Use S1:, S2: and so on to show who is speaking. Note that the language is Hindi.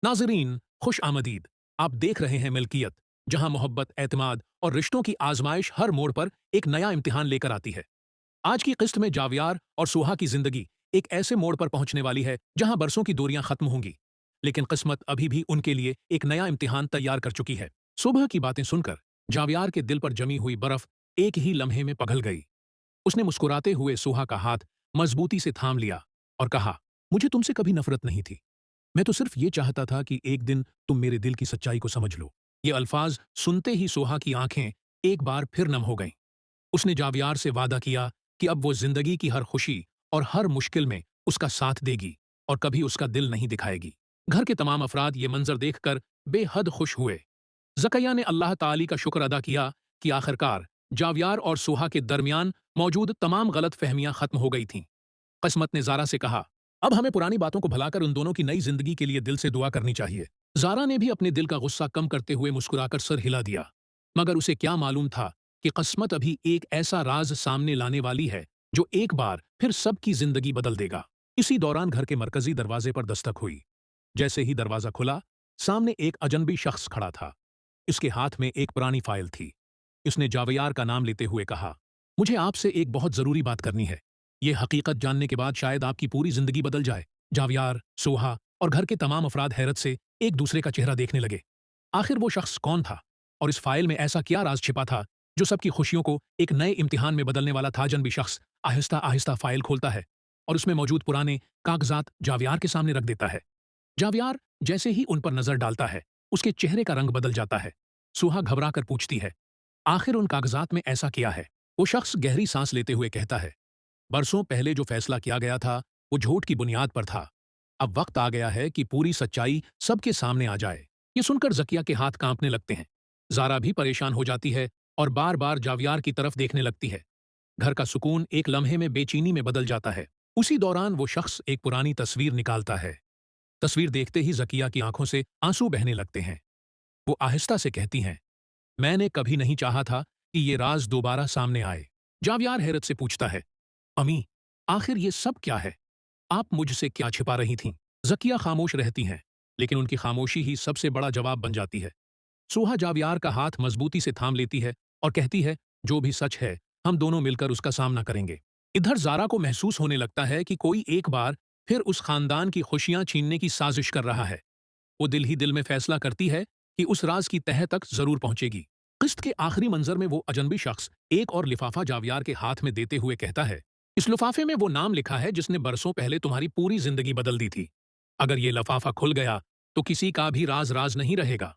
S1: नाजरीन, खुश आमदीद। आप देख रहे हैं मिल्कियत, जहां मोहब्बत, एतमाद और रिश्तों की आजमाइश हर मोड़ पर एक नया इम्तिहान लेकर आती है। आज की किस्त में जावियार और सोहा की जिंदगी एक ऐसे मोड़ पर पहुंचने वाली है जहां बरसों की दूरियां खत्म होंगी, लेकिन किस्मत अभी भी उनके लिए एक नया इम्तिहान तैयार कर चुकी है। सुबह की बातें सुनकर जावियार के दिल पर जमी हुई बर्फ एक ही लम्हे में पिघल गई। उसने मुस्कुराते हुए सोहा का हाथ मजबूती से थाम लिया और कहा, मुझे तुमसे कभी नफरत नहीं थी। मैं तो सिर्फ ये चाहता था कि एक दिन तुम मेरे दिल की सच्चाई को समझ लो। ये अल्फाज सुनते ही सोहा की आंखें एक बार फिर नम हो गईं। उसने जावियार से वादा किया कि अब वो जिंदगी की हर खुशी और हर मुश्किल में उसका साथ देगी और कभी उसका दिल नहीं दिखाएगी। घर के तमाम अफराद ये मंजर देखकर बेहद खुश हुए। जकैया ने अल्लाह ताली का शुक्र अदा किया कि आखिरकार जावियार और सोहा के दरमियान मौजूद तमाम गलत फहमियां खत्म हो गई थीं। किस्मत ने ज़ारा से कहा, अब हमें पुरानी बातों को भुलाकर उन दोनों की नई जिंदगी के लिए दिल से दुआ करनी चाहिए। ज़ारा ने भी अपने दिल का गुस्सा कम करते हुए मुस्कुराकर सर हिला दिया, मगर उसे क्या मालूम था कि किस्मत अभी एक ऐसा राज सामने लाने वाली है जो एक बार फिर सबकी जिंदगी बदल देगा। इसी दौरान घर के मरकजी दरवाजे पर दस्तक हुई। जैसे ही दरवाजा खुला, सामने एक अजनबी शख्स खड़ा था। इसके हाथ में एक पुरानी फाइल थी। इसने जावियार का नाम लेते हुए कहा, मुझे आपसे एक बहुत जरूरी बात करनी है। ये हकीकत जानने के बाद शायद आपकी पूरी जिंदगी बदल जाए। जावियार, सोहा और घर के तमाम अफराद हैरत से एक दूसरे का चेहरा देखने लगे। आखिर वो शख्स कौन था और इस फाइल में ऐसा क्या राज छिपा था जो सबकी खुशियों को एक नए इम्तिहान में बदलने वाला था। अजनबी शख्स आहिस्ता आहिस्ता फाइल खोलता है और उसमें मौजूद पुराने कागजात जावियार के सामने रख देता है। जावियार जैसे ही उन पर नजर डालता है, उसके चेहरे का रंग बदल जाता है। सुहा घबरा कर पूछती है, आखिर उन कागजात में ऐसा किया है? वो शख्स गहरी सांस लेते हुए कहता है, बरसों पहले जो फैसला किया गया था वो झूठ की बुनियाद पर था। अब वक्त आ गया है कि पूरी सच्चाई सबके सामने आ जाए। ये सुनकर जकिया के हाथ कांपने लगते हैं। जारा भी परेशान हो जाती है और बार बार जावियार की तरफ देखने लगती है। घर का सुकून एक लम्हे में बेचैनी में बदल जाता है। उसी दौरान वो शख्स एक पुरानी तस्वीर निकालता है। तस्वीर देखते ही जकिया की आंखों से आंसू बहने लगते हैं। वो आहिस्ता से कहती हैं, मैंने कभी नहीं चाहा था कि ये राज दोबारा सामने आए। जावियार हैरत से पूछता है, अमी, आखिर ये सब क्या है? आप मुझसे क्या छिपा रही थीं? जकिया खामोश रहती हैं, लेकिन उनकी खामोशी ही सबसे बड़ा जवाब बन जाती है। सुहा जावियार का हाथ मजबूती से थाम लेती है और कहती है, जो भी सच है हम दोनों मिलकर उसका सामना करेंगे। इधर जारा को महसूस होने लगता है कि कोई एक बार फिर उस खानदान की खुशियां छीनने की साजिश कर रहा है। वो दिल ही दिल में फैसला करती है कि उस राज की तह तक जरूर पहुंचेगी। किस्त के आखिरी मंजर में वो अजनबी शख्स एक और लिफाफा जावियार के हाथ में देते हुए कहता है, इस लिफाफे में वो नाम लिखा है जिसने बरसों पहले तुम्हारी पूरी जिंदगी बदल दी थी। अगर ये लिफाफा खुल गया तो किसी का भी राज राज नहीं रहेगा।